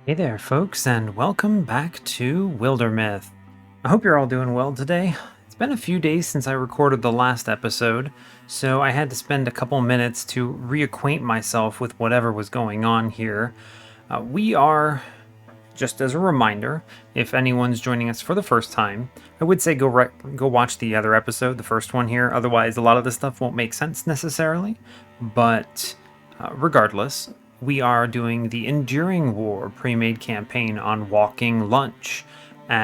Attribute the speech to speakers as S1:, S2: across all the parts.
S1: Hey there, folks, and welcome back to Wildermyth. I hope you're all doing well today. It's been a few days since I recorded the last episode, so I had to spend a couple minutes to reacquaint myself with whatever was going on here. We are, just as a reminder, if anyone's joining us for the first time, I would say go watch the other episode, the first one here. Otherwise, a lot of this stuff won't make sense necessarily. But regardless, we are doing the Enduring War pre-made campaign on Walking Lunch,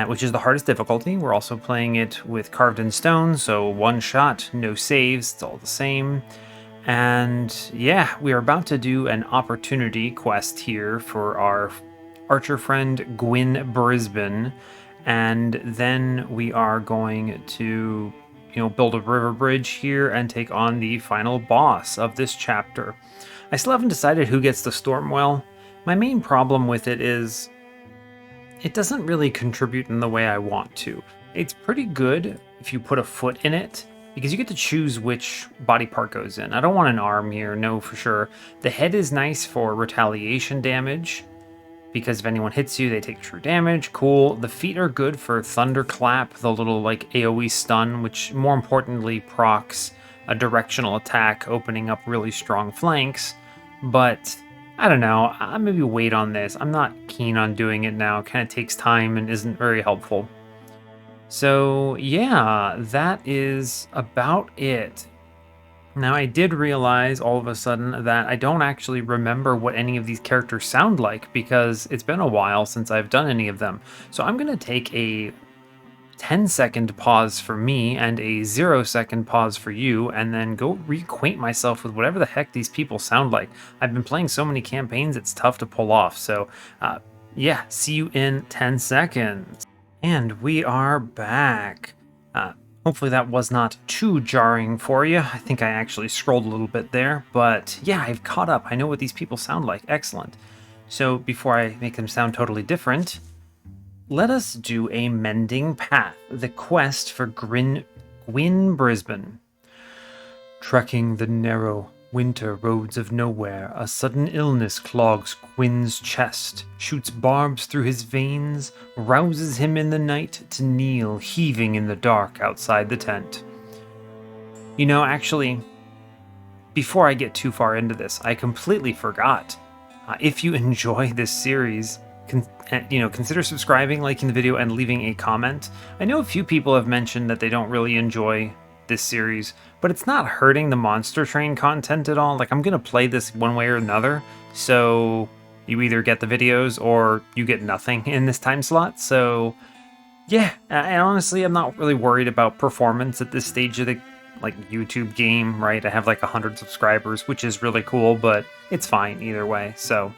S1: which is the hardest difficulty. We're also playing it with Carved in Stone, so one shot, no saves, it's all the same. And yeah, we are about to do an opportunity quest here for our archer friend Gwyn Brisbane, and then we are going to build a river bridge here and take on the final boss of this chapter. I still haven't decided who gets the Stormwell. My main problem with it is it doesn't really contribute in the way I want to. It's pretty good if you put a foot in it, because you get to choose which body part goes in. I don't want an arm here, no, for sure. The head is nice for retaliation damage, because if anyone hits you, they take true damage. Cool. The feet are good for Thunderclap, the little like AoE stun, which more importantly procs a directional attack, opening up really strong flanks. But I don't know, I maybe wait on this. I'm not keen on doing it now. It kind of takes time and isn't very helpful. So yeah, that is about it. Now, I did realize all of a sudden that I don't actually remember what any of these characters sound like, because it's been a while since I've done any of them. So I'm going to take a 10-second pause for me and a 0-second pause for you, and then go reacquaint myself with whatever the heck these people sound like. I've been playing so many campaigns, it's tough to pull off. So yeah, see you in 10 seconds. And we are back. Hopefully that was not too jarring for you. I think I actually scrolled a little bit there, but yeah, I've caught up. I know what these people sound like. Excellent. So before I make them sound totally different, let us do a Mending Path, the quest for Gwyn Brisbane. Trekking the narrow winter roads of nowhere, a sudden illness clogs Gwyn's chest, shoots barbs through his veins, rouses him in the night to kneel, heaving in the dark outside the tent. Actually, before I get too far into this, I completely forgot. If you enjoy this series, consider subscribing, liking the video, and leaving a comment. I know a few people have mentioned that they don't really enjoy this series, but it's not hurting the Monster Train content at all. Like, I'm gonna play this one way or another, so you either get the videos or you get nothing in this time slot. So yeah, and honestly, I'm not really worried about performance at this stage of the YouTube game, right? I have 100 subscribers, which is really cool, but it's fine either way. So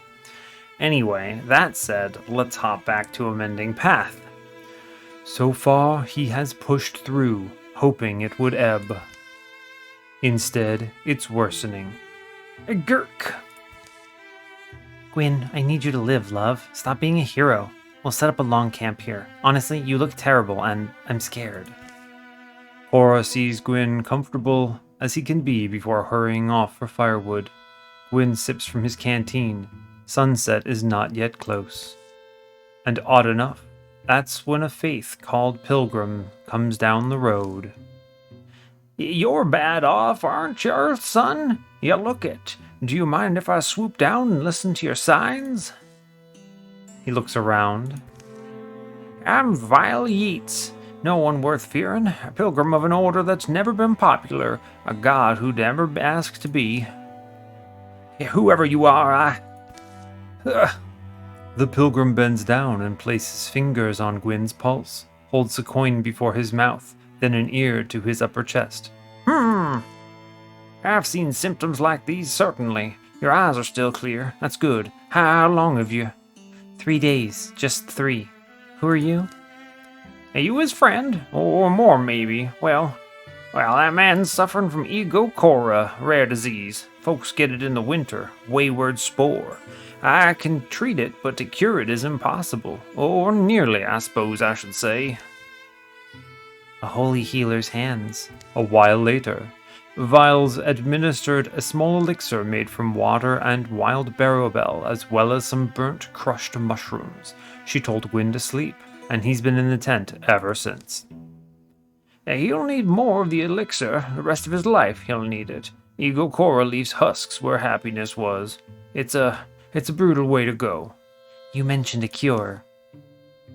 S1: anyway, that said, let's hop back to a Mending Path. So far, he has pushed through, hoping it would ebb. Instead, it's worsening. Gurk! Gwyn, I need you to live, love. Stop being a hero. We'll set up a long camp here. Honestly, you look terrible, and I'm scared. Cora sees Gwyn comfortable as he can be before hurrying off for firewood. Gwyn sips from his canteen. Sunset is not yet close. And odd enough, that's when a faith called Pilgrim comes down the road. You're bad off, aren't you, son? You look it. Do you mind if I swoop down and listen to your signs? He looks around. I'm Vile Yeats. No one worth fearing. A pilgrim of an order that's never been popular. A god who'd never asked to be. Whoever you are, The pilgrim bends down and places fingers on Gwyn's pulse, holds a coin before his mouth, then an ear to his upper chest. I've seen symptoms like these, certainly. Your eyes are still clear. That's good. How long have you? 3 days. Just 3. Who are you? Are you his friend? Or more, maybe. Well, that man's suffering from ego cora, rare disease. Folks get it in the winter. Wayward spore. I can treat it, but to cure it is impossible. Or nearly, I suppose I should say. A holy healer's hands. A while later, Vials administered a small elixir made from water and wild barrowbell, as well as some burnt, crushed mushrooms. She told Gwyn to sleep, and he's been in the tent ever since.
S2: He'll need more of the elixir. The rest of his life he'll need it. Eagle coral leaves husks where happiness was. It's a brutal way to go.
S1: You mentioned a cure.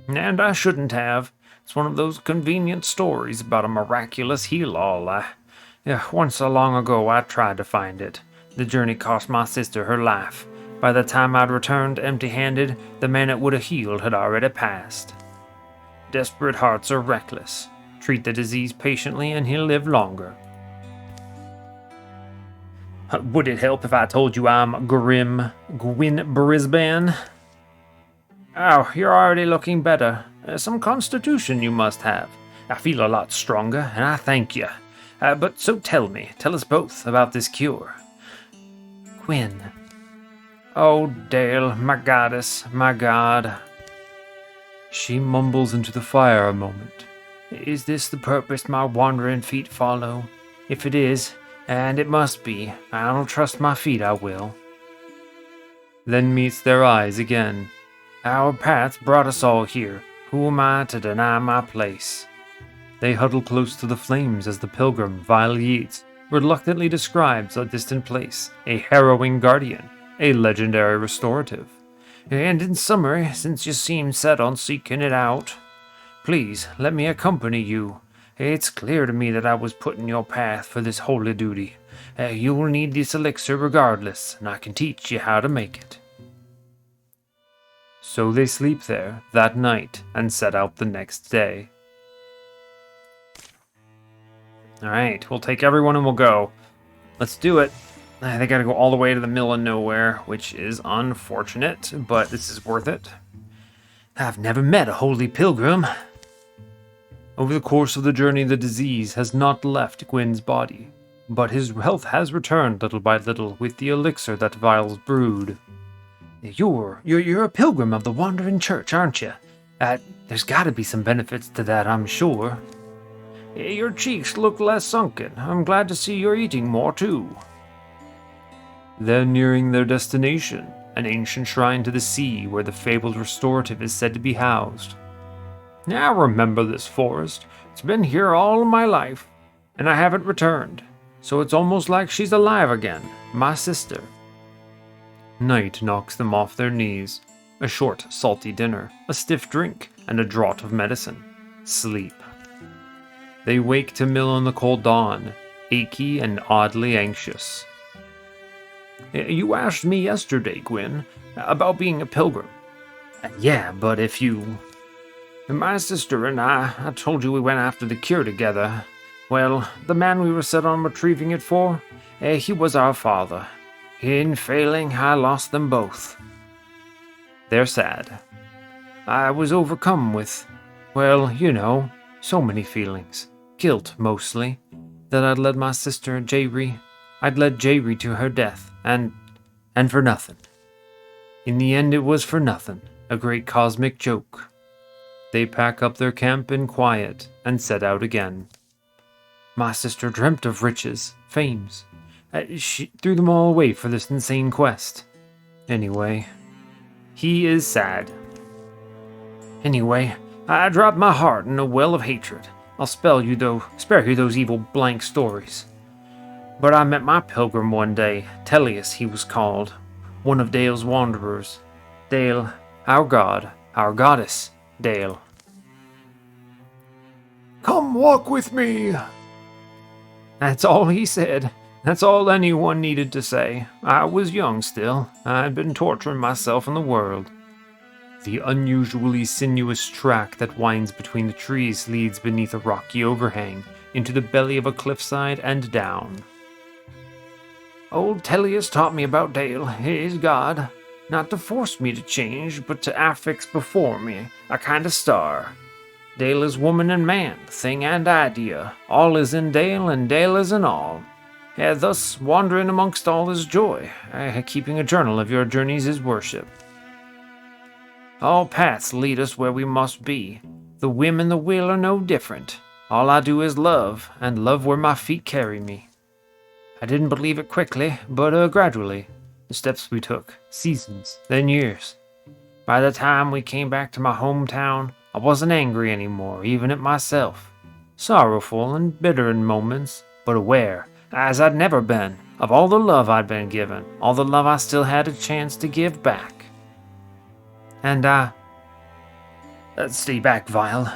S2: And I shouldn't have. It's one of those convenient stories about a miraculous heal-all. Once so long ago I tried to find it. The journey cost my sister her life. By the time I'd returned empty-handed, the man it would have healed had already passed. Desperate hearts are reckless. Treat the disease patiently and he'll live longer.
S1: Would it help if I told you I'm Gwyn Brisbane?
S2: Oh, you're already looking better. Some constitution you must have. I feel a lot stronger, and I thank you. But so tell us both about this cure.
S1: Gwyn.
S2: Oh, Dale, my goddess, my god.
S1: She mumbles into the fire a moment.
S2: Is this the purpose my wandering feet follow? If it is, and it must be, I'll trust my feet, I will.
S1: Then meets their eyes again.
S2: Our paths brought us all here. Who am I to deny my place?
S1: They huddle close to the flames as the pilgrim, Vile Yeats, reluctantly describes a distant place, a harrowing guardian, a legendary restorative.
S2: And in summary, since you seem set on seeking it out, please let me accompany you. It's clear to me that I was put in your path for this holy duty. You'll need this elixir regardless, and I can teach you how to make it.
S1: So they sleep there that night and set out the next day. Alright, we'll take everyone and we'll go. Let's do it. They gotta go all the way to the middle of nowhere, which is unfortunate, but this is worth it.
S2: I've never met a holy pilgrim.
S1: Over the course of the journey, the disease has not left Gwyn's body, but his health has returned little by little with the elixir that Vials brewed.
S2: You're a pilgrim of the Wandering Church, aren't you? There's gotta be some benefits to that, I'm sure. Your cheeks look less sunken. I'm glad to see you're eating more, too.
S1: They're nearing their destination, an ancient shrine to the sea where the fabled restorative is said to be housed.
S2: I remember this forest. It's been here all my life, and I haven't returned. So it's almost like she's alive again, my sister.
S1: Night knocks them off their knees. A short, salty dinner, a stiff drink, and a draught of medicine. Sleep. They wake to mill in the cold dawn, achy and oddly anxious.
S2: You asked me yesterday, Gwyn, about being a pilgrim. Yeah, but if you... My sister and I told you we went after the cure together. Well, the man we were set on retrieving it for, he was our father. In failing, I lost them both.
S1: They're sad.
S2: I was overcome with, well, you know, so many feelings. Guilt, mostly. That I'd led my sister, I'd led Jayri to her death, and for nothing. In the end, it was for nothing. A great cosmic joke.
S1: They pack up their camp in quiet and set out again.
S2: My sister dreamt of riches, fames. She threw them all away for this insane quest. Anyway,
S1: he is sad.
S2: Anyway, I dropped my heart in a well of hatred. I'll spare you those evil blank stories. But I met my pilgrim one day, Tellius he was called, one of Dale's wanderers. Dale, our god, our goddess, Dale.
S3: Come walk with me.
S2: That's all he said. That's all anyone needed to say. I was young still. I'd been torturing myself in the world.
S1: The unusually sinuous track that winds between the trees leads beneath a rocky overhang into the belly of a cliffside and down.
S2: Old Tellius taught me about Dale, his god. Not to force me to change, but to affix before me, a kind of star. Dale is woman and man, thing and idea. All is in Dale, and Dale is in all. Thus, wandering amongst all is joy. Keeping a journal of your journeys is worship. All paths lead us where we must be. The whim and the will are no different. All I do is love, and love where my feet carry me. I didn't believe it quickly, but gradually. The steps we took, seasons, then years. By the time we came back to my hometown, I wasn't angry anymore, even at myself. Sorrowful and bitter in moments, but aware, as I'd never been, of all the love I'd been given, all the love I still had a chance to give back. And stay back, Vile.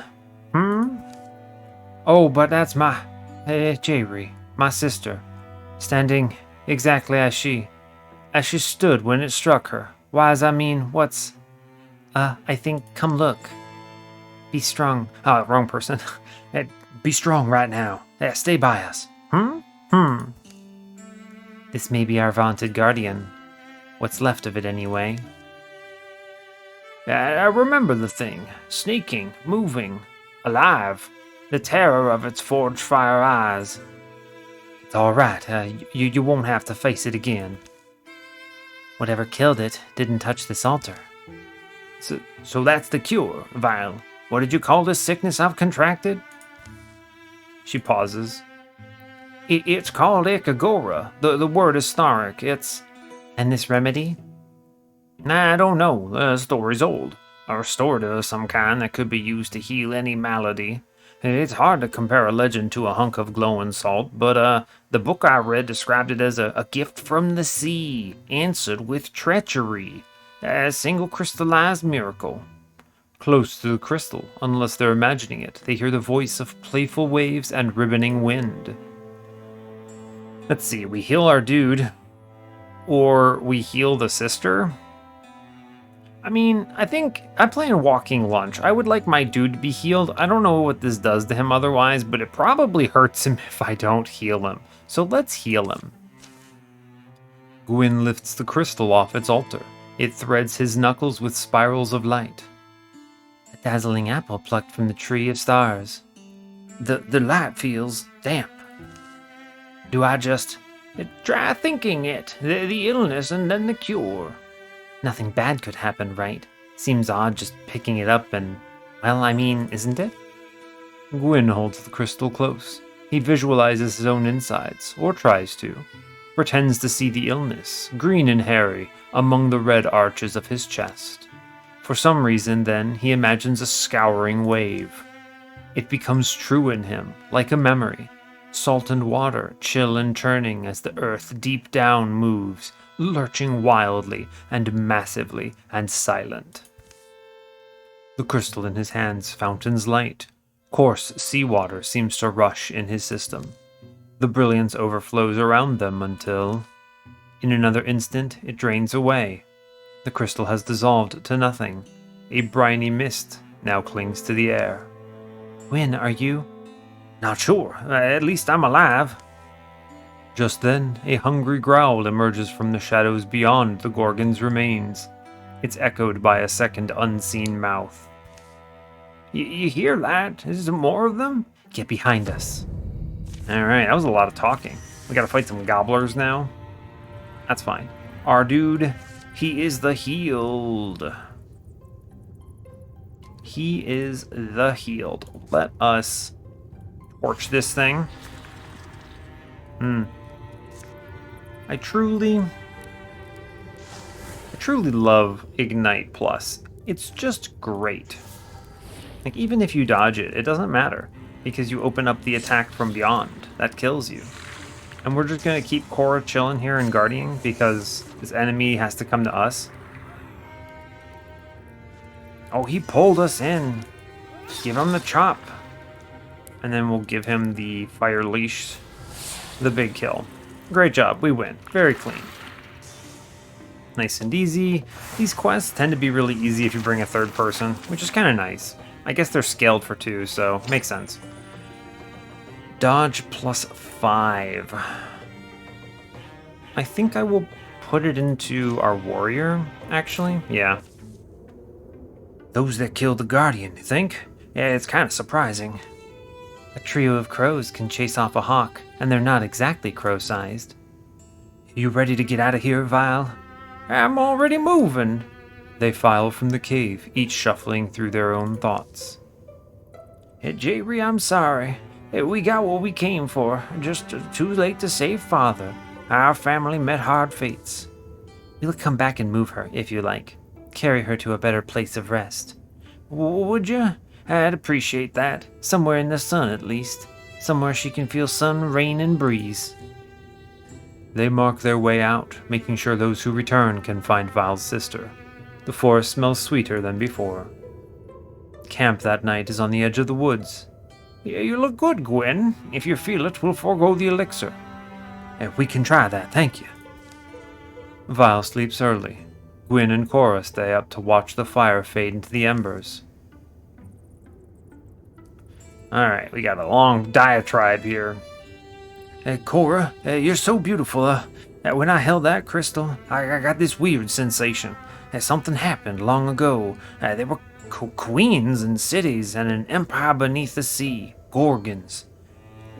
S2: Oh, but that's my, Jairi, my sister, standing exactly as she stood when it struck her. What's, I think, come look. Be strong. Oh, wrong person. Be strong right now. Yeah, stay by us. This may be our vaunted guardian. What's left of it, anyway. I remember the thing. Sneaking, moving, alive. The terror of its forged fire eyes. It's all right. You won't have to face it again. Whatever killed it didn't touch this altar. So that's the cure, Vile. What did you call this sickness I've contracted? She pauses. It's called Ikagora. The word is Tharic. It's... And this remedy? I don't know. The story's old. A restorative of some kind that could be used to heal any malady. It's hard to compare a legend to a hunk of glowing salt, but the book I read described it as a gift from the sea, answered with treachery. A single crystallized miracle. Close to the crystal, unless they're imagining it, they hear the voice of playful waves and ribboning wind. Let's see, we heal our dude, or we heal the sister? I mean, I think I'm playing Walking Lunch. I would like my dude to be healed. I don't know what this does to him otherwise, but it probably hurts him if I don't heal him. So let's heal him. Gwyn lifts the crystal off its altar. It threads his knuckles with spirals of light. A dazzling apple plucked from the tree of stars. The light feels damp. Do I just try thinking it? The illness and then the cure. Nothing bad could happen, right? Seems odd just picking it up and... Well, I mean, isn't it? Gwyn holds the crystal close. He visualizes his own insides, or tries to. Pretends to see the illness, green and hairy, among the red arches of his chest. For some reason, then, he imagines a scouring wave. It becomes true in him, like a memory. Salt and water, chill and churning as the earth deep down moves, lurching wildly and massively and silent. The crystal in his hands fountains light. Coarse seawater seems to rush in his system. The brilliance overflows around them until... In another instant, it drains away. The crystal has dissolved to nothing. A briny mist now clings to the air. Gwyn, are you? Not sure. At least I'm alive. Just then, a hungry growl emerges from the shadows beyond the Gorgon's remains. It's echoed by a second unseen mouth. You hear that? Is there more of them? Get behind us. Alright, that was a lot of talking. We gotta fight some gobblers now. That's fine. Our dude, he is the healed. He is the healed. Let us torch this thing. I truly love Ignite Plus. It's just great. Like, even if you dodge it, it doesn't matter, because you open up the attack from beyond. That kills you. And we're just gonna keep Cora chilling here and guarding, because this enemy has to come to us. Oh, he pulled us in. Give him the chop. And then we'll give him the fire leash. The big kill. Great job, we win. Very clean. Nice and easy. These quests tend to be really easy if you bring a third person, which is kind of nice. I guess they're scaled for 2, so makes sense. Dodge +5. I think I will put it into our warrior, actually. Yeah. Those that killed the Guardian, you think? Yeah, it's kind of surprising. A trio of crows can chase off a hawk, and they're not exactly crow-sized. You ready to get out of here, Vile? I'm already moving. They file from the cave, each shuffling through their own thoughts. Hey, Jairi, I'm sorry. We got what we came for, just too late to save Father. Our family met hard fates.
S1: We'll come back and move her, if you like. Carry her to a better place of rest.
S2: Would you? I'd appreciate that. Somewhere in the sun, at least. Somewhere she can feel sun, rain, and breeze.
S1: They mark their way out, making sure those who return can find Val's sister. The forest smells sweeter than before. Camp that night is on the edge of the woods.
S2: You look good, Gwen. If you feel it, we'll forego the elixir.
S1: We can try that, thank you. Val sleeps early. Gwyn and Cora stay up to watch the fire fade into the embers.
S2: Alright, we got a long diatribe here. Cora, you're so beautiful. When I held that crystal, I got this weird sensation. Something happened long ago. There were queens and cities and an empire beneath the sea. Gorgons.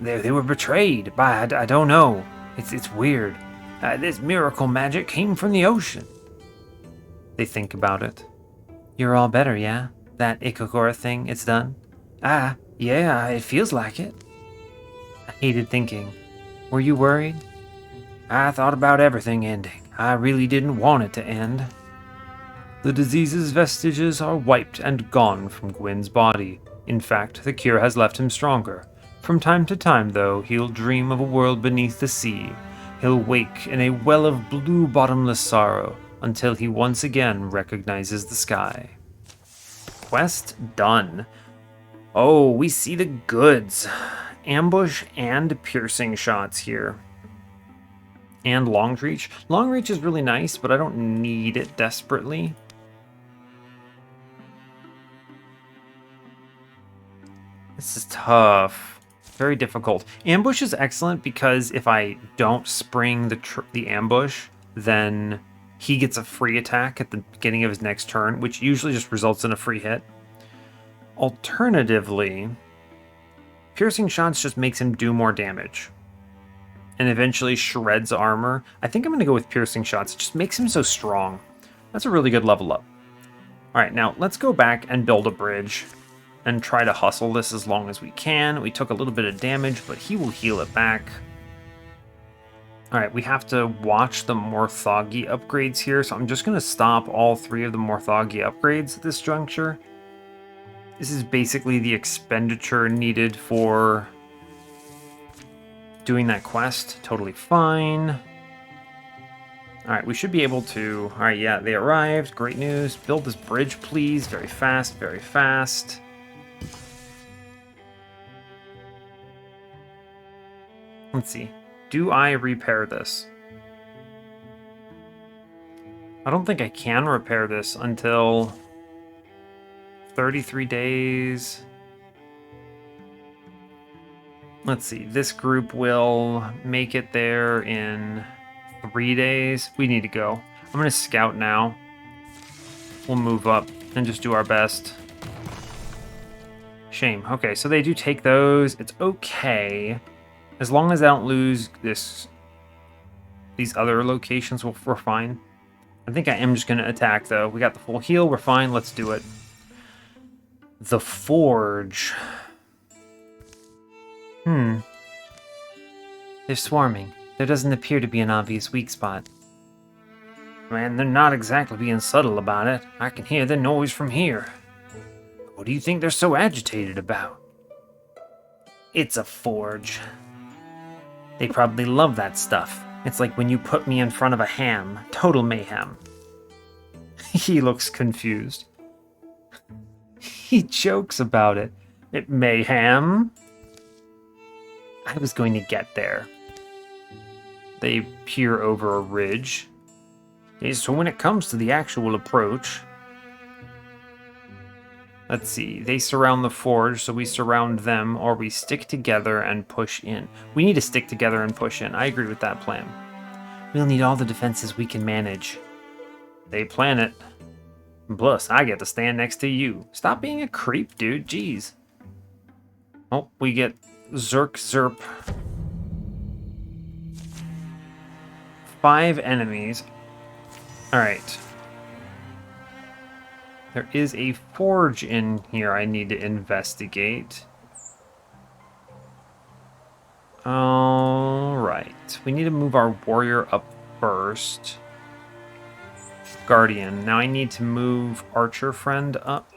S2: They were betrayed by, I don't know. It's weird. This miracle magic came from the ocean.
S1: They think about it. You're all better, yeah? That Ikagora thing, it's done?
S2: Yeah, it feels like it.
S1: I hated thinking. Were you worried?
S2: I thought about everything ending. I really didn't want it to end.
S1: The disease's vestiges are wiped and gone from Gwyn's body. In fact, the cure has left him stronger. From time to time, though, he'll dream of a world beneath the sea. He'll wake in a well of blue bottomless sorrow until he once again recognizes the sky.
S2: Quest done. Oh, we see the goods. Ambush and piercing shots here.
S1: And long reach. Long reach is really nice, but I don't need it desperately. This is tough. Very difficult. Ambush is excellent because if I don't spring the ambush, then he gets a free attack at the beginning of his next turn, which usually just results in a free hit. Alternatively, piercing shots just makes him do more damage and eventually shreds armor. I think I'm going to go with piercing shots. It just makes him so strong. That's a really good level up. All right, now let's go back and build a bridge and try to hustle this as long as we can. We took a little bit of damage, but he will heal it back. All right, we have to watch the Morthagi upgrades here, so I'm just going to stop all 3 of the Morthagi upgrades at this juncture. This is basically the expenditure needed for doing that quest. Totally fine. All right, we should be able to... All right, yeah, they arrived. Great news. Build this bridge, please. Very fast, very fast. Let's see. Do I repair this? I don't think I can repair this until 33 days. Let's see. This group will make it there in 3 days. We need to go. I'm going to scout now. We'll move up and just do our best. Shame. Okay, so they do take those. It's okay. As long as I don't lose these other locations, we're fine. I think I am just going to attack, though. We got the full heal. We're fine. Let's do it. The Forge. They're swarming. There doesn't appear to be an obvious weak spot.
S2: Man, they're not exactly being subtle about it. I can hear the noise from here. What do you think they're so agitated about?
S1: It's a forge. They probably love that stuff. It's like when you put me in front of a ham. Total mayhem. He looks confused. He jokes about it. Mayhem? I was going to get there. They peer over a ridge.
S2: So when it comes to the actual approach...
S1: Let's see, they surround the forge, so we surround them, or we stick together and push in. We need to stick together and push in. I agree with that plan. We'll need all the defenses we can manage. They plan it. Plus, I get to stand next to you. Stop being a creep, dude. Jeez. Oh, we get Zerp. 5 enemies. Alright. There is a forge in here I need to investigate. Alright. We need to move our warrior up first. Guardian. Now I need to move archer friend up.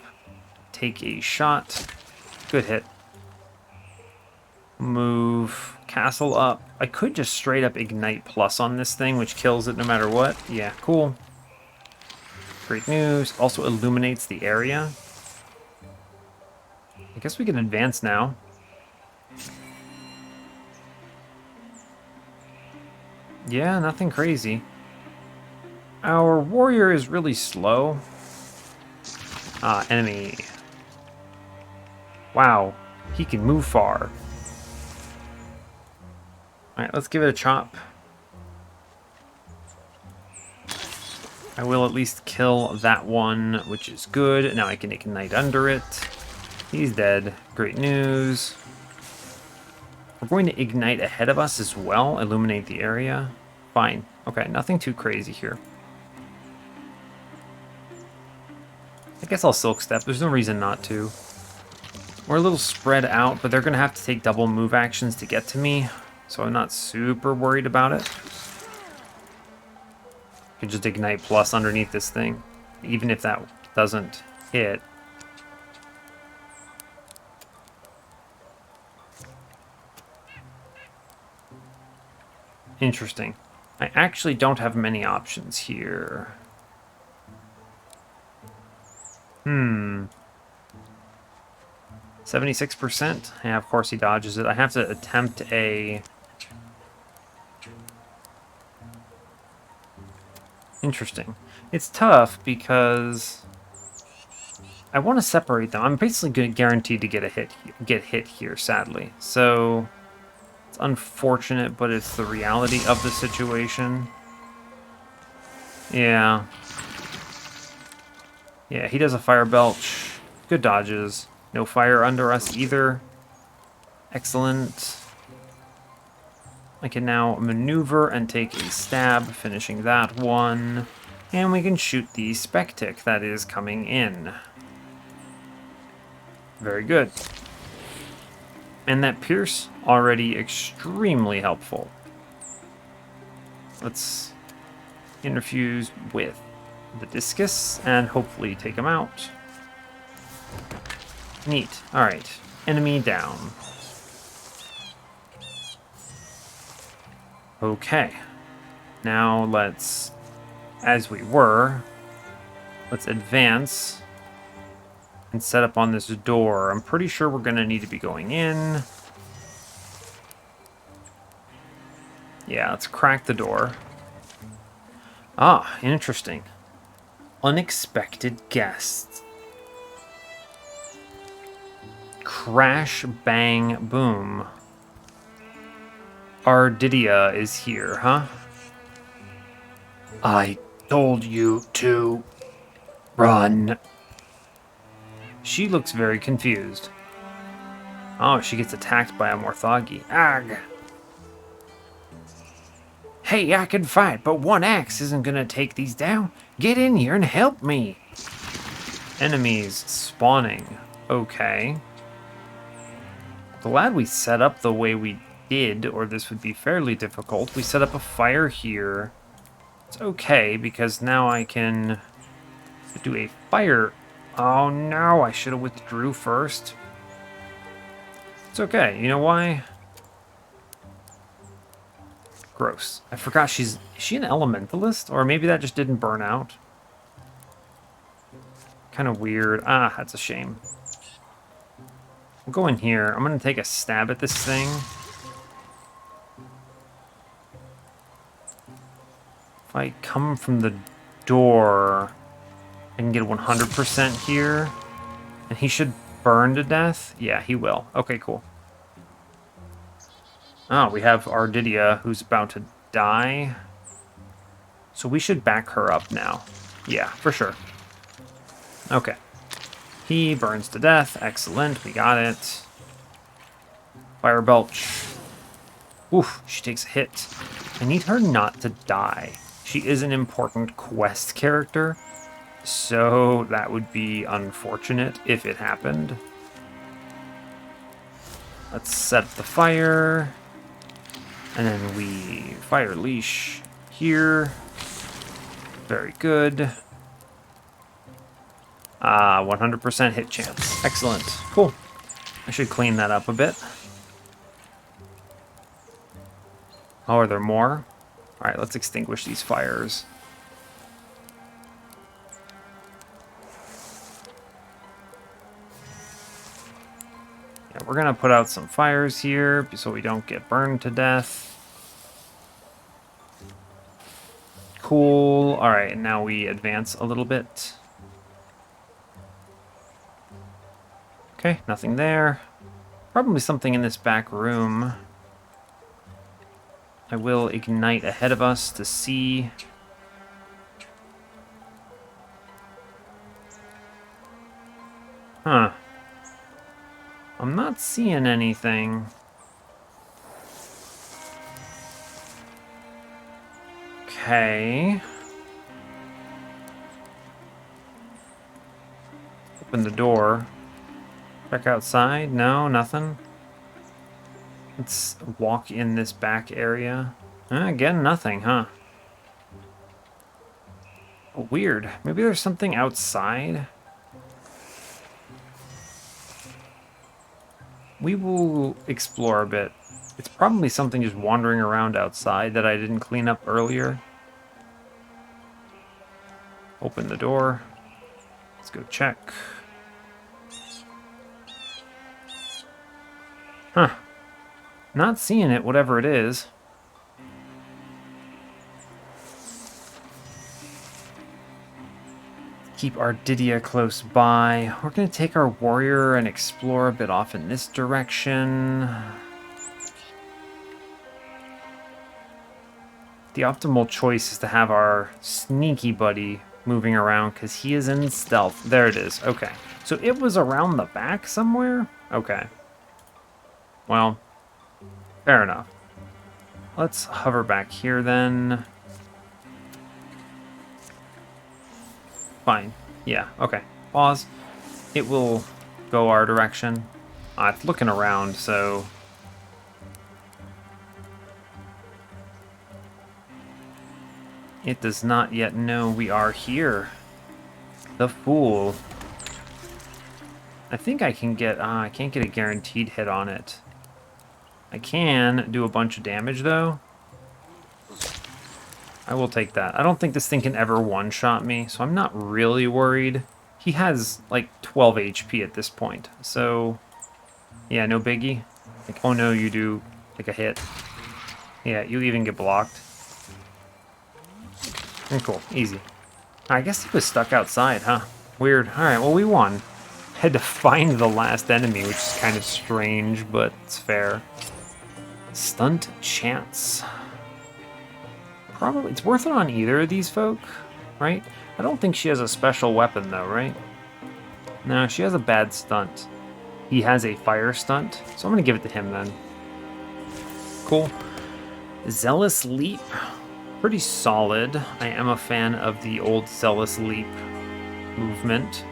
S1: Take a shot. Good hit. Move castle up. I could just straight up ignite plus on this thing, which kills it no matter what. Yeah, cool. Great news. Also illuminates the area. I guess we can advance now. Yeah, nothing crazy. Our warrior is really slow. Ah, enemy. Wow, he can move far. Alright, let's give it a chop. I will at least kill that one, which is good. Now I can ignite under it. He's dead. Great news. We're going to ignite ahead of us as well. Illuminate the area. Fine. Okay, nothing too crazy here. I guess I'll Silk Step. There's no reason not to. We're a little spread out, but they're going to have to take double move actions to get to me. So I'm not super worried about it. I can just ignite plus underneath this thing. Even if that doesn't hit. Interesting. I actually don't have many options here. 76%? Yeah, of course he dodges it. I have to attempt a... Interesting. It's tough because I want to separate them. I'm basically guaranteed to get hit here, sadly. So it's unfortunate, but it's the reality of the situation. Yeah. Yeah, he does a fire belch. Good dodges. No fire under us either. Excellent. I can now maneuver and take a stab, finishing that one. And we can shoot the Spectic that is coming in. Very good. And that Pierce, already extremely helpful. Let's interfuse with the Discus and hopefully take him out. Neat. Alright. Enemy down. Okay. Now let's, as we were, let's advance and set up on this door. I'm pretty sure we're going to need to be going in. Yeah, let's crack the door. Ah, interesting. Unexpected guests. Crash, bang, boom. Ardidia is here, huh?
S3: I told you to run.
S1: She looks very confused. Oh, she gets attacked by a Morthagi. Ag!
S2: Hey, I can fight, but one axe isn't gonna take these down. Get in here and help me.
S1: Enemies spawning. Okay. Glad we set up the way we did, or this would be fairly difficult. We set up a fire here. It's okay, because now I can do a fire. Oh no, I should have withdrew first. It's okay, you know why? Gross. I forgot is she an elementalist? Or maybe that just didn't burn out. Kind of weird. Ah, that's a shame. We'll go in here. I'm going to take a stab at this thing. If I come from the door, I can get 100% here. And he should burn to death? Yeah, he will. Okay, cool. Oh, we have Ardidia, who's about to die. So we should back her up now. Yeah, for sure. Okay. He burns to death. Excellent. We got it. Fire belch. Oof, she takes a hit. I need her not to die. She is an important quest character, so that would be unfortunate if it happened. Let's set the fire. And then we fire leash here. Very good. 100% hit chance. Excellent. Cool. I should clean that up a bit. Oh, are there more? All right, let's extinguish these fires. Yeah, we're gonna put out some fires here so we don't get burned to death. Cool. All right, now we advance a little bit. Okay, nothing there. Probably something in this back room. I will ignite ahead of us to see. Huh. I'm not seeing anything. Okay. Open the door. Check outside. No, nothing. Let's walk in this back area. Again, nothing, huh? Weird. Maybe there's something outside. We will explore a bit. It's probably something just wandering around outside that I didn't clean up earlier. Open the door. Let's go check. Huh. Not seeing it, whatever it is. Keep our Didia close by. We're going to take our warrior and explore a bit off in this direction. The optimal choice is to have our sneaky buddy moving around because he is in stealth. There it is. Okay. So it was around the back somewhere? Okay. Well, fair enough. Let's hover back here then. Fine. Yeah, okay. Pause. It will go our direction. It's looking around, so... It does not yet know we are here. The fool. I think I can get... I can't get a guaranteed hit on it. I can do a bunch of damage, though. I will take that. I don't think this thing can ever one-shot me, so I'm not really worried. He has, like, 12 HP at this point, so... Yeah, no biggie. Like, oh no, you do, like, a hit. Yeah, you even get blocked. Cool, easy. I guess he was stuck outside, huh? Weird. Alright, well, we won. Had to find the last enemy, which is kind of strange, but it's fair. Stunt chance. Probably, it's worth it on either of these folk, right? I don't think she has a special weapon, though, right? No, she has a bad stunt. He has a fire stunt, so I'm going to give it to him, then. Cool. Zealous Leap. Pretty solid. I am a fan of the old Zealous Leap movement.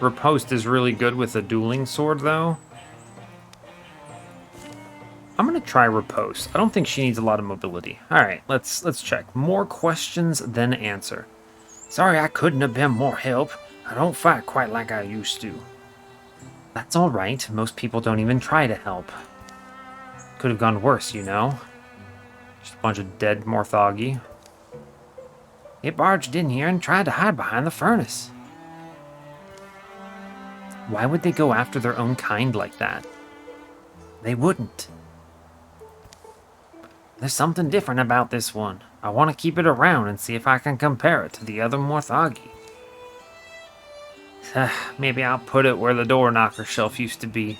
S1: Riposte is really good with a dueling sword, though. I'm gonna try Riposte. I don't think she needs a lot of mobility. Alright, let's check. More questions than answer.
S3: Sorry I couldn't have been more help. I don't fight quite like I used to.
S1: That's alright. Most people don't even try to help. Could have gone worse, you know. Just a bunch of dead Morthagi.
S3: It barged in here and tried to hide behind the furnace.
S1: Why would they go after their own kind like that?
S3: They wouldn't. There's something different about this one. I want to keep it around and see if I can compare it to the other Morthagi.
S1: Maybe I'll put it where the door knocker shelf used to be.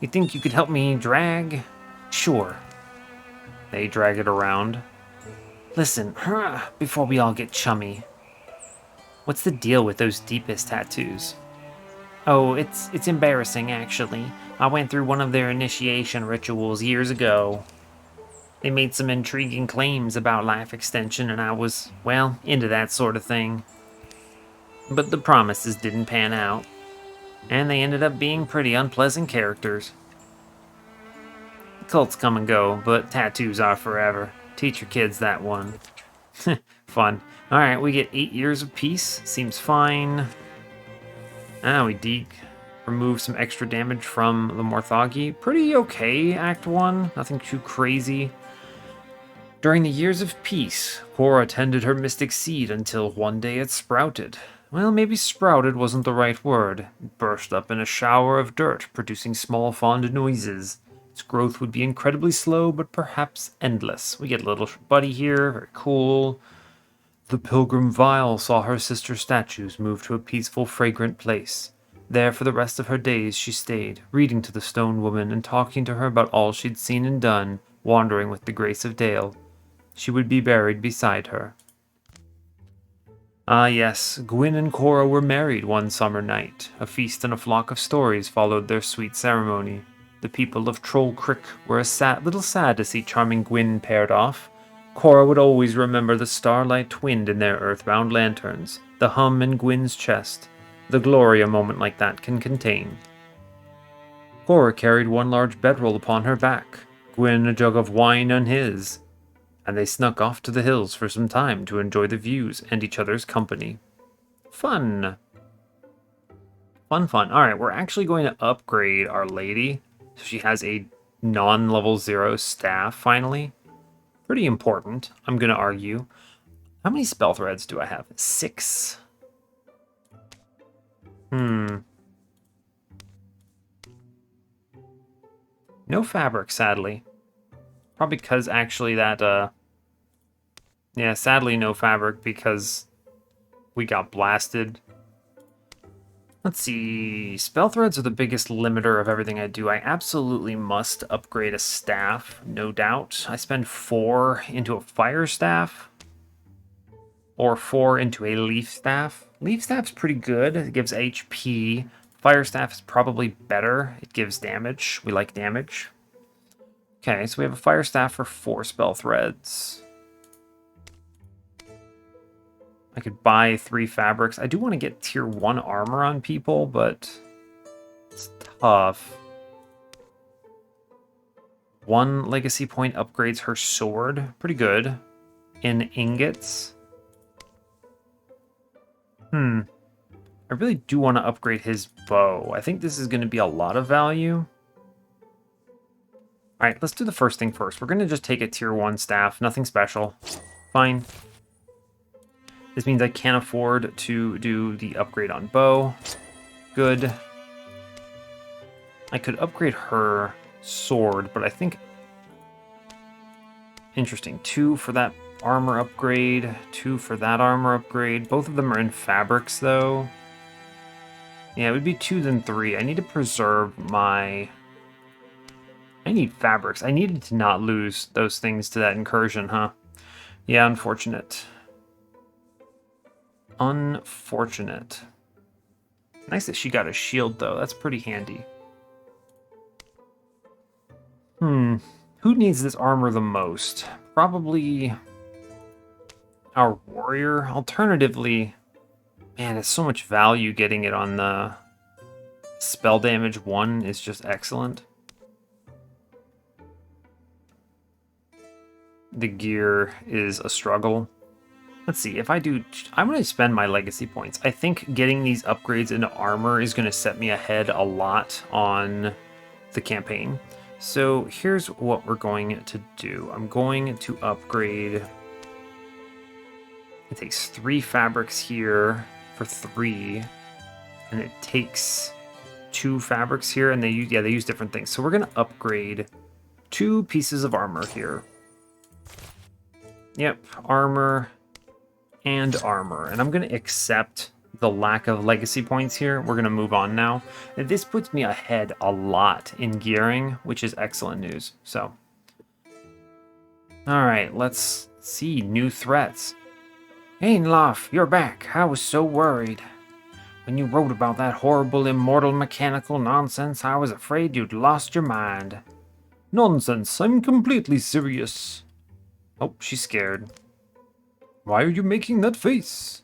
S1: You think you could help me drag? Sure. They drag it around. Listen, before we all get chummy. What's the deal with those deepest tattoos?
S3: Oh, it's embarrassing, actually. I went through one of their initiation rituals years ago. They made some intriguing claims about life extension, and I was, well, into that sort of thing. But the promises didn't pan out, and they ended up being pretty unpleasant characters. Cults come and go, but tattoos are forever. Teach your kids that one. Fun. Alright, we get 8 years of peace. Seems fine. We remove some extra damage from the Morthagi. Pretty okay, Act 1. Nothing too crazy. During the years of peace, Cora tended her mystic seed until one day it sprouted. Well, maybe sprouted wasn't the right word. It burst up in a shower of dirt, producing small fond noises. Its growth would be incredibly slow, but perhaps endless. We get a little buddy here, very cool. The pilgrim Vile saw her sister's statues move to a peaceful, fragrant place. There for the rest of her days she stayed, reading to the stone woman and talking to her about all she'd seen and done, wandering with the grace of Dale. She would be buried beside her. Ah yes, Gwyn and Cora were married one summer night. A feast and a flock of stories followed their sweet ceremony. The people of Troll Crick were little sad to see charming Gwyn paired off. Cora would always remember the starlight twinned in their earthbound lanterns, the hum in Gwyn's chest, the glory a moment like that can contain. Cora carried one large bedroll upon her back, Gwyn a jug of wine on his, and they snuck off to the hills for some time to enjoy the views and each other's company. Fun. Fun, fun. Alright, we're actually going to upgrade Our Lady, so she has a non-level 0 staff finally. Pretty important, I'm going to argue. How many spell threads do I have? 6. No fabric, sadly. Probably because actually that, yeah, sadly no fabric because we got blasted. Let's see, spell threads are the biggest limiter of everything I do. I absolutely must upgrade a staff, no doubt. I spend 4 into a fire staff, or 4 into a leaf staff. Leaf staff's pretty good, it gives HP. Fire staff is probably better, it gives damage. We like damage. Okay, so we have a fire staff for 4 spell threads. I could buy 3 fabrics. I do want to get tier 1 armor on people, but it's tough. 1 legacy point upgrades her sword. Pretty good. In ingots. I really do want to upgrade his bow. I think this is going to be a lot of value. Alright, let's do the first thing first. We're going to just take a tier 1 staff. Nothing special. Fine. This means I can't afford to do the upgrade on bow. Good. I could upgrade her sword, but I think... Interesting. 2 for that armor upgrade. 2 for that armor upgrade. Both of them are in fabrics, though. Yeah, it would be 2 then 3. I need to preserve my... I need fabrics. I needed to not lose those things to that incursion, huh? Yeah, unfortunate. Unfortunate. Nice that she got a shield, though. That's pretty handy. Who needs this armor the most? Probably our warrior. Alternatively, man, it's so much value getting it on the spell damage 1 is just excellent. The gear is a struggle. Let's see, if I do... I'm going to spend my legacy points. I think getting these upgrades into armor is going to set me ahead a lot on the campaign. So here's what we're going to do. I'm going to upgrade... It takes 3 fabrics here for 3. And it takes 2 fabrics here, and they use different things. So we're going to upgrade 2 pieces of armor here. Yep, armor and armor. And I'm going to accept the lack of legacy points here. We're going to move on now. And this puts me ahead a lot in gearing, which is excellent news. So, all right, let's see new threats.
S2: Ainlaf, you're back. I was so worried. When you wrote about that horrible immortal mechanical nonsense, I was afraid you'd lost your mind.
S4: Nonsense, I'm completely serious.
S3: Oh, she's scared.
S4: Why are you making that face?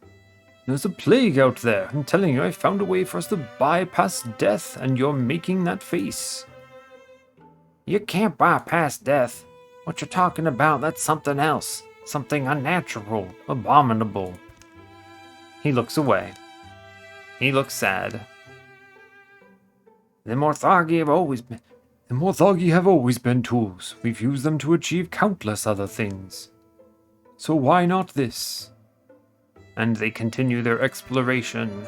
S4: There's a plague out there. I'm telling you, I found a way for us to bypass death, and you're making that face.
S2: You can't bypass death. What you're talking about, that's something else. Something unnatural, abominable.
S1: He looks away. He looks sad.
S2: The Morthagi have always been...
S4: The Morthagi have always been tools. We've used them to achieve countless other things. So why not this?
S1: And they continue their exploration.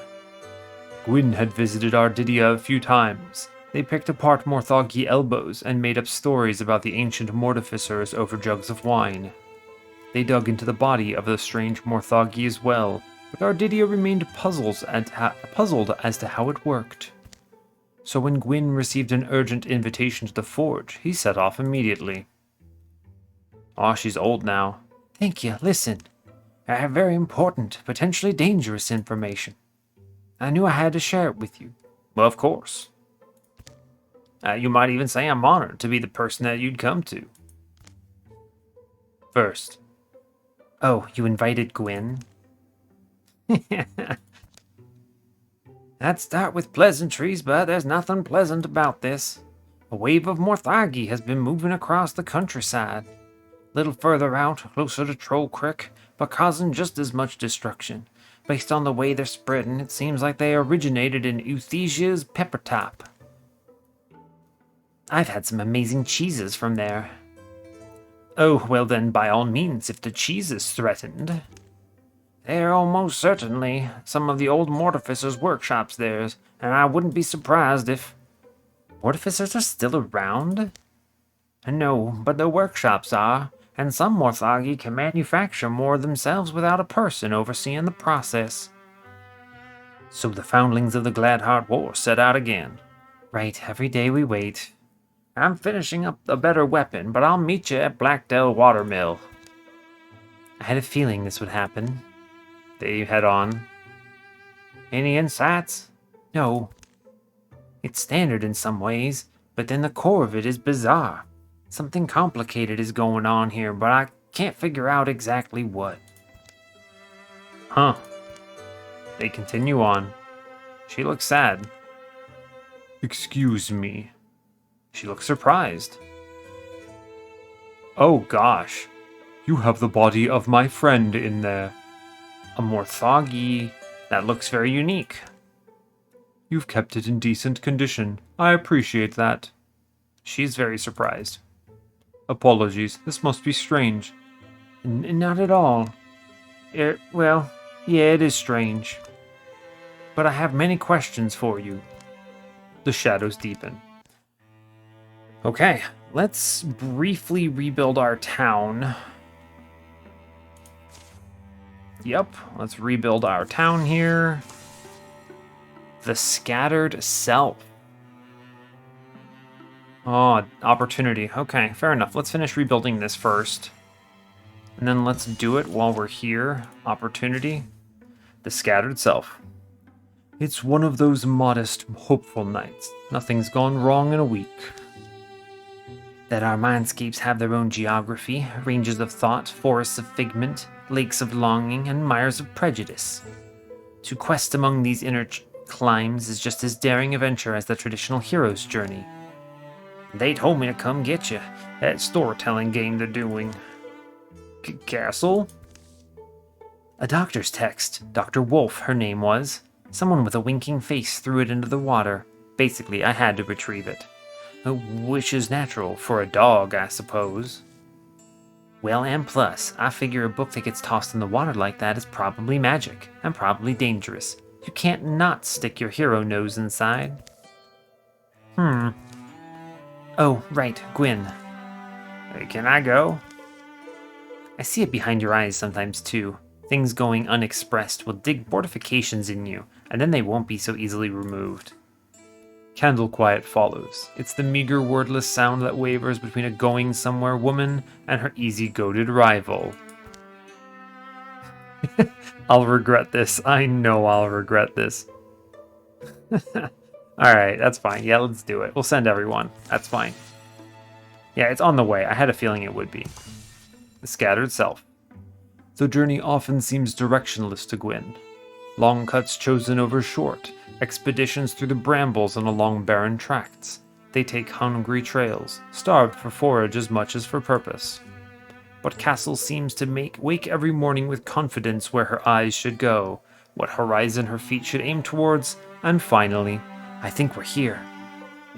S1: Gwyn had visited Ardidia a few times. They picked apart Morthagi elbows and made up stories about the ancient mortificers over jugs of wine. They dug into the body of the strange Morthagi as well, but Ardidia remained puzzled as to how it worked. So when Gwyn received an urgent invitation to the forge, he set off immediately. Aw, she's old now.
S2: Thank you. Listen, I have very important, potentially dangerous information. I knew I had to share it with you.
S1: Well, of course. You might even say I'm honored to be the person that you'd come to. First.
S3: Oh, you invited Gwyn?
S2: I'd start with pleasantries, but there's nothing pleasant about this. A wave of Morthagi has been moving across the countryside. A little further out, closer to Troll Creek, but causing just as much destruction. Based on the way they're spreading, it seems like they originated in Euthesia's pepper top.
S3: I've had some amazing cheeses from there.
S1: Oh, well then, by all means, if the cheese is threatened.
S2: They're almost certainly some of the old mortificers' workshops there, and I wouldn't be surprised if...
S3: Mortificers are still around?
S2: No, but the workshops are, and some Morthagi can manufacture more themselves without a person overseeing the process.
S1: So the foundlings of the Gladheart War set out again.
S3: Right, every day we wait.
S2: I'm finishing up a better weapon, but I'll meet you at Blackdell Watermill.
S3: I had a feeling this would happen.
S1: They head on.
S2: Any insights?
S3: No.
S2: It's standard in some ways, but then the core of it is bizarre. Something complicated is going on here, but I can't figure out exactly what.
S1: Huh. They continue on. She looks sad.
S4: Excuse me.
S1: She looks surprised. Oh gosh.
S4: You have the body of my friend in there.
S1: A Morthagi. That looks very unique.
S4: You've kept it in decent condition. I appreciate that.
S1: She's very surprised.
S4: Apologies, this must be strange.
S2: Not at all. Well, yeah, it is strange. But I have many questions for you.
S1: The shadows deepen. Okay, let's briefly rebuild our town. Yep, let's rebuild our town here. The Scattered Self. Oh, opportunity. Okay, fair enough. Let's finish rebuilding this first. And then let's do it while we're here. Opportunity. The Scattered Self. It's one of those modest, hopeful nights. Nothing's gone wrong in a week.
S3: That our mindscapes have their own geography, ranges of thought, forests of figment, lakes of longing, and mires of prejudice. To quest among these inner climes is just as daring a venture as the traditional hero's journey.
S2: They told me to come get you. That storytelling game they're doing. Castle?
S3: A doctor's text. Dr. Wolf, her name was. Someone with a winking face threw it into the water. Basically, I had to retrieve it.
S2: Which is natural for a dog, I suppose.
S3: Well, and plus, I figure a book that gets tossed in the water like that is probably magic, and probably dangerous. You can't not stick your hero nose inside. Oh, right, Gwyn.
S2: Can I go?
S3: I see it behind your eyes sometimes, too. Things going unexpressed will dig fortifications in you, and then they won't be so easily removed.
S1: Candle quiet follows. It's the meager, wordless sound that wavers between a going-somewhere woman and her easy-goated rival. I'll regret this. I know I'll regret this. Alright, that's fine. Yeah, let's do it. We'll send everyone. That's fine. Yeah, it's on the way. I had a feeling it would be. The Scattered Self. The journey often seems directionless to Gwyn. Long cuts chosen over short, expeditions through the brambles and along barren tracts. they take hungry trails, starved for forage as much as for purpose. But Castle seems to wake every morning with confidence where her eyes should go, what horizon her feet should aim towards, and finally, I think we're here.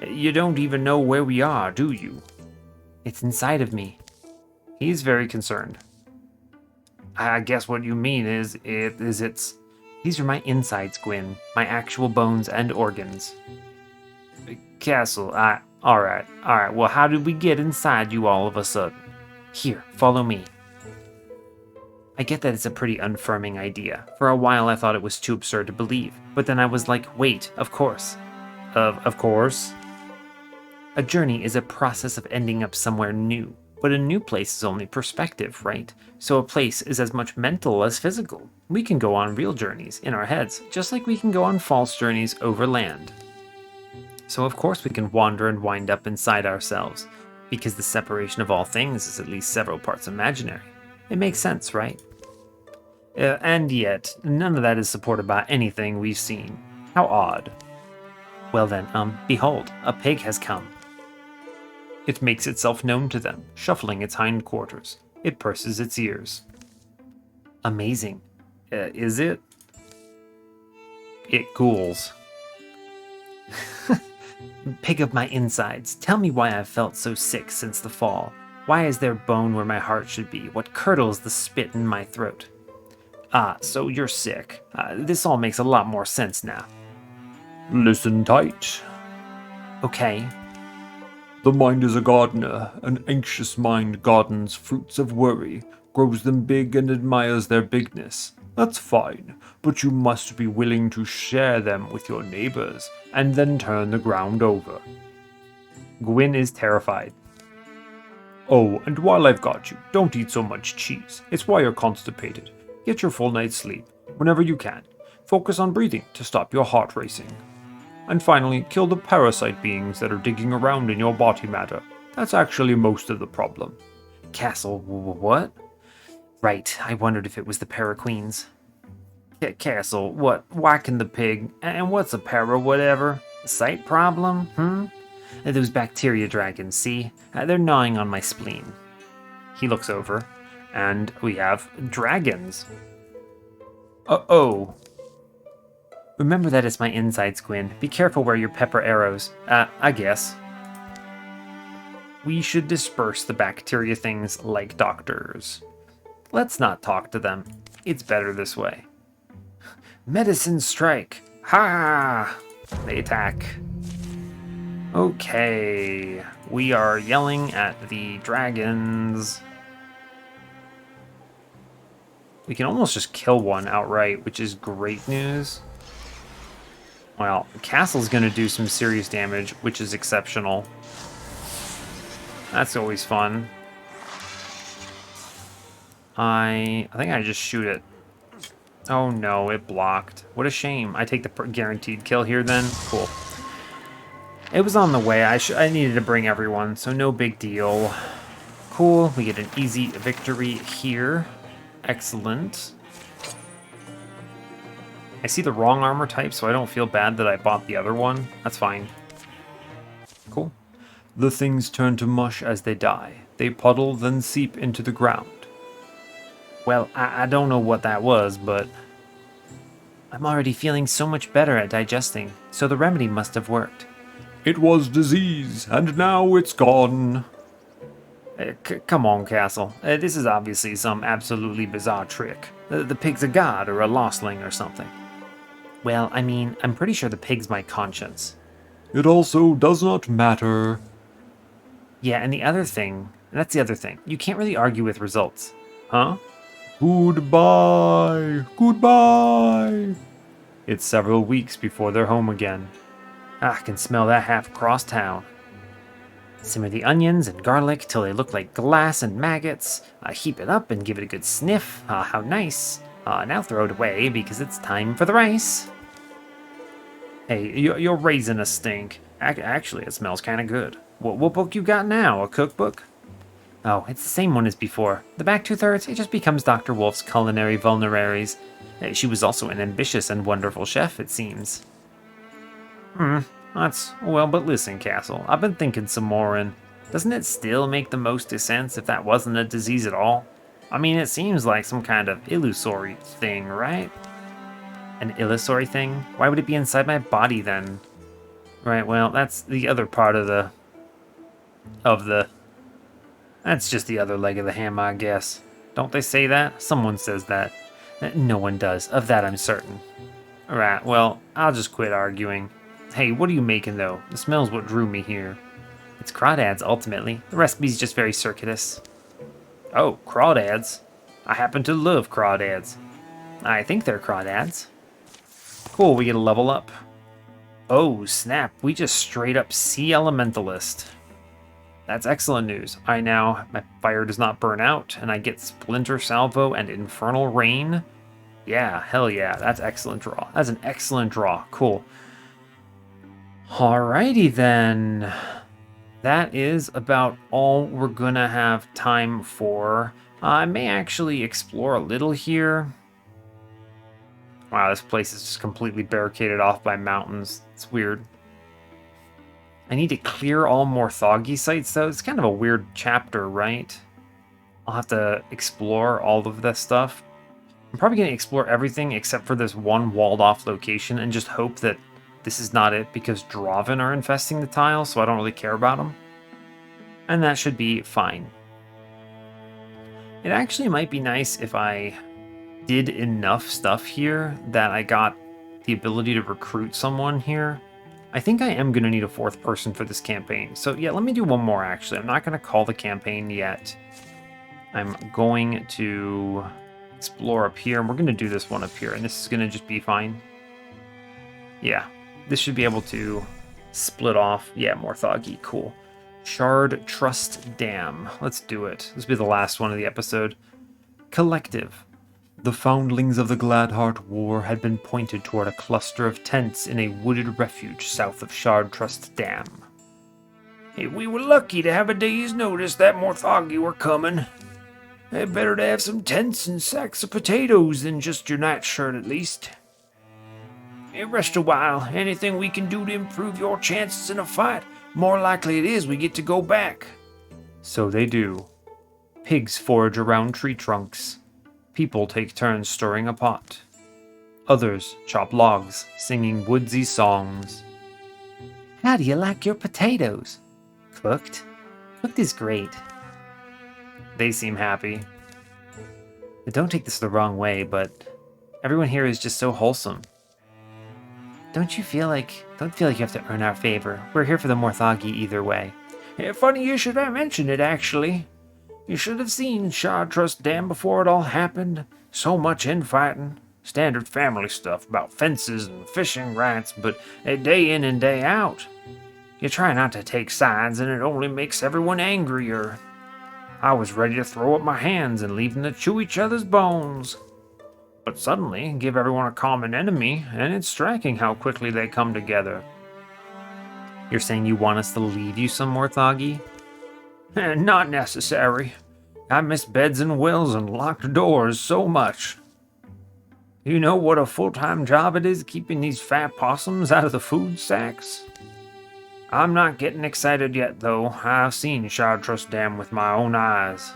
S2: You don't even know where we are, do you?
S1: It's inside of me. He's very concerned.
S2: I guess what you mean is it's...
S1: These are my insides, Gwyn, my actual bones and organs.
S2: Castle, alright, well how did we get inside you all of a sudden?
S1: Here, follow me. I get that it's a pretty unfirming idea. For a while I thought it was too absurd to believe, but then I was like, wait, of course.
S2: Of course?
S1: A journey is a process of ending up somewhere new, but a new place is only perspective, right? So a place is as much mental as physical. We can go on real journeys in our heads, just like we can go on false journeys over land. So of course we can wander and wind up inside ourselves, because the separation of all things is at least several parts imaginary. It makes sense, right?
S2: And yet, none of that is supported by anything we've seen. How odd.
S1: Well then, behold, a pig has come. It makes itself known to them, shuffling its hindquarters. It purses its ears. Amazing.
S2: Is it?
S1: It ghouls. Pig of my insides, tell me why I've felt so sick since the fall. Why is there bone where my heart should be? What curdles the spit in my throat?
S2: Ah, so you're sick. This all makes a lot more sense now.
S4: Listen tight.
S1: Okay.
S4: The mind is a gardener. An anxious mind gardens fruits of worry, grows them big and admires their bigness. That's fine, but you must be willing to share them with your neighbors, and then turn the ground over.
S1: Gwyn is terrified.
S4: Oh, and while I've got you, don't eat so much cheese. It's why you're constipated. Get your full night's sleep, whenever you can. Focus on breathing to stop your heart racing. And finally, kill the parasite beings that are digging around in your body matter. That's actually most of the problem.
S1: Castle, what? Right, I wondered if it was the paraqueens.
S2: Castle, what? Why can the pig? And what's a para whatever? Sight problem?
S1: Those bacteria dragons, see? They're gnawing on my spleen. He looks over, and we have dragons.
S2: Oh.
S1: Remember that it's my insides, Gwyn. Be careful where you pepper arrows. I guess. We should disperse the bacteria things like doctors. Let's not talk to them. It's better this way.
S2: Medicine strike. Ha! They attack.
S1: Okay. We are yelling at the dragons. We can almost just kill one outright, which is great news. Well, Castle's going to do some serious damage, which is exceptional. That's always fun. I think I just shoot it. Oh no, it blocked. What a shame. I take the guaranteed kill here then. Cool. It was on the way. I needed to bring everyone, so no big deal. Cool. We get an easy victory here. Excellent. I see the wrong armor type, so I don't feel bad that I bought the other one. That's fine.
S4: Cool. The things turn to mush as they die. They puddle, then seep into the ground.
S1: Well, I don't know what that was, but I'm already feeling so much better at digesting, so the remedy must have worked.
S4: It was disease, and now it's gone.
S2: Come on, Castle. This is obviously some absolutely bizarre trick. The pig's a god or a lostling or something.
S1: Well, I mean, I'm pretty sure the pig's my conscience.
S4: It also does not matter.
S1: Yeah, and that's the other thing. You can't really argue with results. Huh?
S4: Goodbye. Goodbye. It's several weeks before they're home again.
S1: I can smell that half across town. Simmer the onions and garlic till they look like glass and maggots. Heap it up and give it a good sniff. How nice. Now throw it away because it's time for the rice.
S2: Hey, you're raising a stink. Actually, it smells kind of good. What book you got now? A cookbook?
S1: Oh, it's the same one as before. The back 2/3, it just becomes Dr. Wolf's culinary vulneraries. She was also an ambitious and wonderful chef, it seems.
S3: But listen, Castle, I've been thinking some more, and doesn't it still make the most of sense if that wasn't a disease at all? I mean, it seems like some kind of illusory thing, right? An illusory thing? Why would it be inside my body then? Right, well, that's the other part of the... That's just the other leg of the hammer, I guess. Don't they say that? Someone says that. No one does. Of that I'm certain. Alright, well, I'll just quit arguing. Hey, what are you making, though? The smell's what drew me here. It's crawdads, ultimately. The recipe's just very circuitous. Oh, crawdads? I happen to love crawdads. I think they're crawdads. Cool, we get a level up. Oh, snap. We just straight up Sea Elementalist. That's excellent news. My fire does not burn out, and I get Splinter Salvo and Infernal Rain. Yeah, hell yeah, that's excellent draw. That's an excellent draw. Cool. Alrighty then. That is about all we're gonna have time for. I may actually explore a little here. Wow, this place is just completely barricaded off by mountains. It's weird. I need to clear all Morthagi sites, though. It's kind of a weird chapter, right? I'll have to explore all of this stuff. I'm probably going to explore everything except for this one walled-off location and just hope that this is not it, because Draven are infesting the tile, so I don't really care about them. And that should be fine. It actually might be nice if I did enough stuff here that I got the ability to recruit someone here. I think I am going to need a fourth person for this campaign. So yeah, let me do one more actually. I'm not going to call the campaign yet. I'm going to explore up here, and we're going to do this one up here, and this is going to just be fine. Yeah, this should be able to split off. Yeah, Morthagi, cool. Shard Trust Dam. Let's do it. This will be the last one of the episode. Collective. The foundlings of the Gladheart War had been pointed toward a cluster of tents in a wooded refuge south of Shard Trust Dam.
S2: Hey, we were lucky to have a day's notice that Morthagi were coming. Better to have some tents and sacks of potatoes than just your nightshirt, at least. Hey, rest a while. Anything we can do to improve your chances in a fight, more likely it is we get to go back.
S3: So they do. Pigs forage around tree trunks. People take turns stirring a pot. Others chop logs, singing woodsy songs. How do you like your potatoes? Cooked? Cooked is great. They seem happy. Don't take this the wrong way, but everyone here is just so wholesome. Don't feel like you have to earn our favor. We're here for the Morthagi either way.
S2: Funny you should have mentioned it, actually. You should have seen Shard Trust Dam before it all happened. So much infighting. Standard family stuff about fences and fishing rights, but day in and day out. You try not to take sides and it only makes everyone angrier. I was ready to throw up my hands and leave them to chew each other's bones. But suddenly, give everyone a common enemy, and it's striking how quickly they come together.
S3: You're saying you want us to leave you some Morthagi?
S2: Not necessary. I miss beds and wills and locked doors so much. You know what a full-time job it is keeping these fat possums out of the food sacks? I'm not getting excited yet, though. I've seen Shard Trust Dam with my own eyes.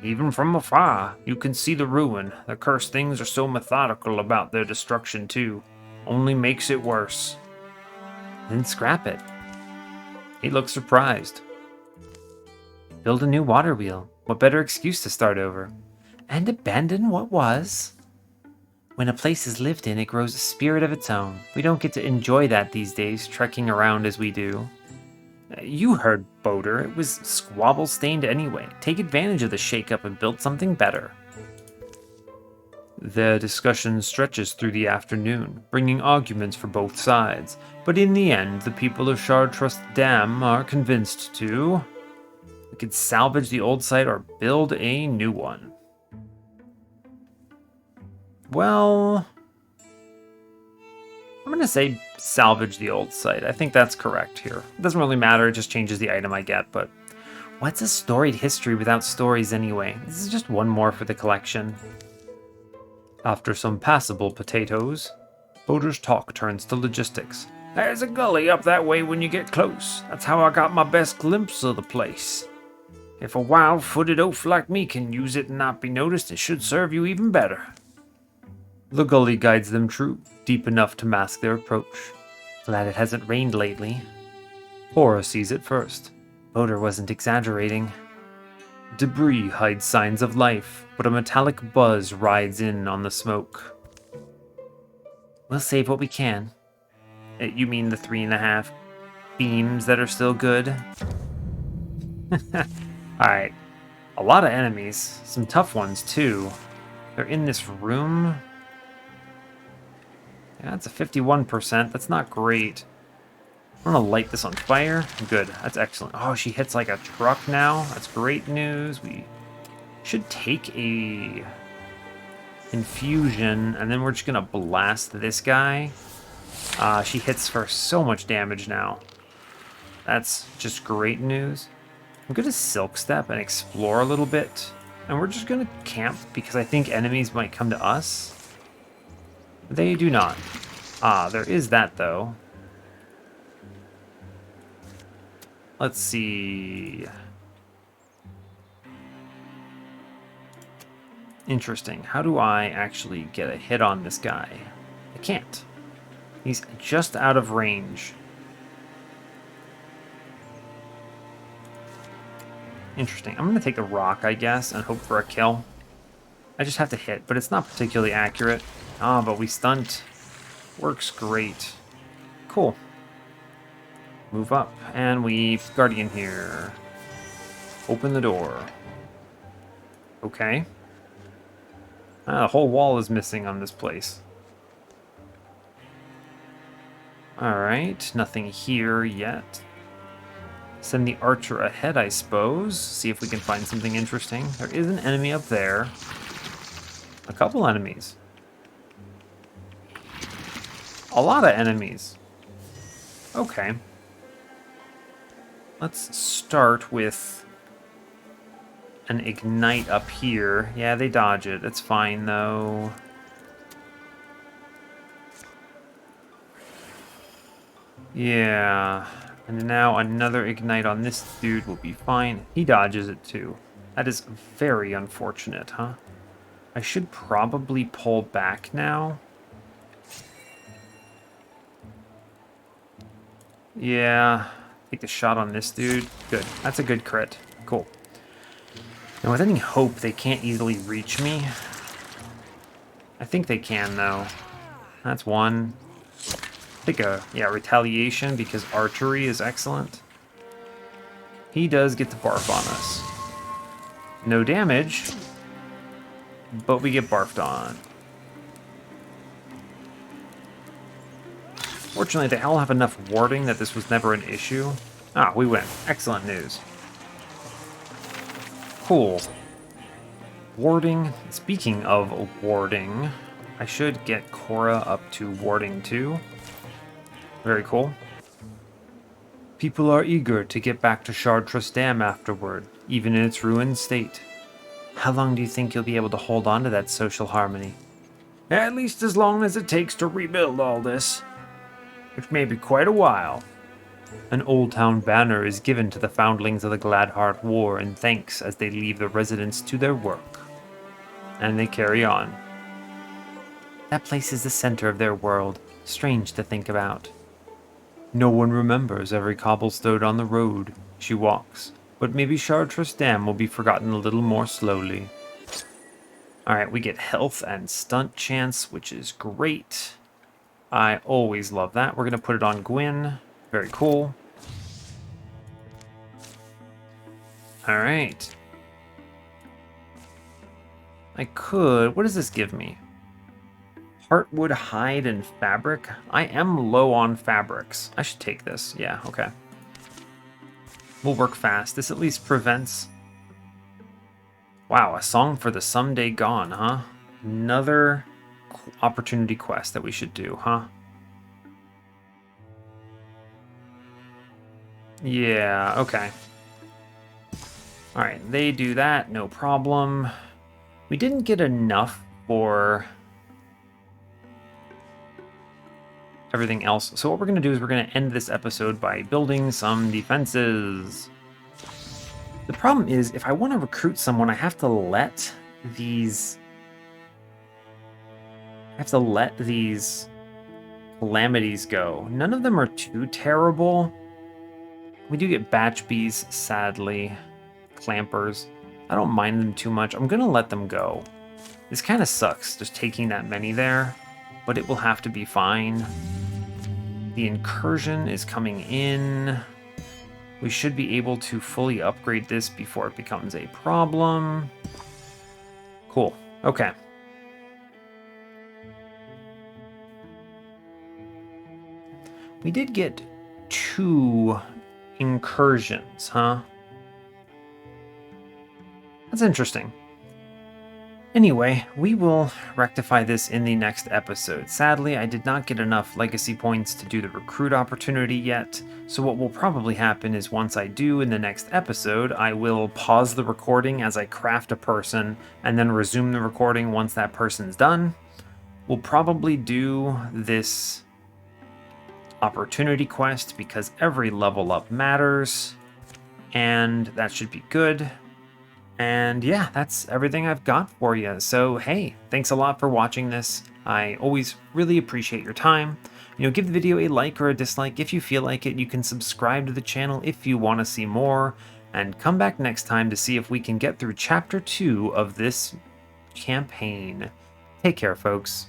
S2: Even from afar, you can see the ruin. The cursed things are so methodical about their destruction, too. Only makes it worse.
S3: Then scrap it. He looks surprised. Build a new water wheel. What better excuse to start over? And abandon what was? When a place is lived in, it grows a spirit of its own. We don't get to enjoy that these days, trekking around as we do. You heard Boder. It was squabble-stained anyway. Take advantage of the shake-up and build something better. Their discussion stretches through the afternoon, bringing arguments for both sides. But in the end, the people of Shard Trust Dam are convinced to... We could salvage the old site or build a new one. Well... I'm going to say salvage the old site. I think that's correct here. It doesn't really matter, it just changes the item I get, but... What's a storied history without stories anyway? This is just one more for the collection. After some passable potatoes, Boder's talk turns to logistics.
S2: There's a gully up that way when you get close. That's how I got my best glimpse of the place. If a wild-footed oaf like me can use it and not be noticed, it should serve you even better.
S1: The gully guides them true, deep enough to mask their approach.
S3: Glad it hasn't rained lately.
S1: Aura sees it first.
S3: Boder wasn't exaggerating.
S1: Debris hides signs of life, but a metallic buzz rides in on the smoke.
S3: We'll save what we can. You mean the 3.5 beams that are still good?
S1: Alright. A lot of enemies. Some tough ones, too. They're in this room. Yeah, that's a 51%. That's not great. I'm gonna light this on fire. Good. That's excellent. Oh, she hits like a truck now. That's great news. We should take a infusion, and then we're just gonna blast this guy. She hits for so much damage now. That's just great news. I'm gonna Silk Step and explore a little bit. And we're just gonna camp because I think enemies might come to us. They do not. There is that though. Let's see. Interesting. How do I actually get a hit on this guy? I can't. He's just out of range. Interesting. I'm going to take the rock, I guess, and hope for a kill. I just have to hit, but it's not particularly accurate. But we stunt. Works great. Cool. Move up, and we Guardian here. Open the door. Okay. The whole wall is missing on this place. Alright, nothing here yet. Send the archer ahead, I suppose. See if we can find something interesting. There is an enemy up there. A couple enemies. A lot of enemies. Okay. Let's start with an ignite up here. Yeah, they dodge it. It's fine, though. Yeah. And now another ignite on this dude will be fine. He dodges it, too. That is very unfortunate, huh? I should probably pull back now. Yeah. Take the shot on this dude. Good. That's a good crit. Cool. And with any hope, they can't easily reach me. I think they can, though. That's one. I think retaliation, because archery is excellent. He does get to barf on us. No damage, but we get barfed on. Fortunately, they all have enough warding that this was never an issue. We win. Excellent news. Cool. Warding. Speaking of warding, I should get Cora up to warding too. Very cool. People are eager to get back to Chartres Dam afterward, even in its ruined state. How long do you think you'll be able to hold on to that social harmony?
S2: At least as long as it takes to rebuild all this. Which may be quite a while.
S1: An Old Town banner is given to the foundlings of the Gladheart War in thanks as they leave the residents to their work. And they carry on. That place is the center of their world. Strange to think about. No one remembers every cobblestone on the road she walks, but maybe Chartres Dam will be forgotten a little more slowly. Alright, we get health and stunt chance, which is great. I always love that. We're going to put it on Gwyn. Very cool. Alright. I could... What does this give me? Heartwood, hide, and fabric. I am low on fabrics. I should take this. Yeah, okay. We'll work fast. This at least prevents... Wow, a song for the someday gone, huh? Another opportunity quest that we should do, huh? Yeah, okay. Alright, they do that, no problem. We didn't get enough for... everything else. So what we're going to do is we're going to end this episode by building some defenses. The problem is, if I want to recruit someone, I have to let these calamities go. None of them are too terrible. We do get batch bees, sadly. Clampers. I don't mind them too much. I'm gonna let them go. This kind of sucks, just taking that many there, but it will have to be fine. The incursion is coming in. We should be able to fully upgrade this before it becomes a problem. Cool. Okay. We did get 2 incursions, huh? That's interesting. Anyway, we will rectify this in the next episode. Sadly, I did not get enough legacy points to do the recruit opportunity yet, so what will probably happen is once I do in the next episode, I will pause the recording as I craft a person, and then resume the recording once that person's done. We'll probably do this opportunity quest because every level up matters, and that should be good. And yeah, that's everything I've got for you. So hey, thanks a lot for watching this. I always really appreciate your time. Give the video a like or a dislike if you feel like it. You can subscribe to the channel if you want to see more, and come back next time to see if we can get through chapter 2 of this campaign. Take care, folks.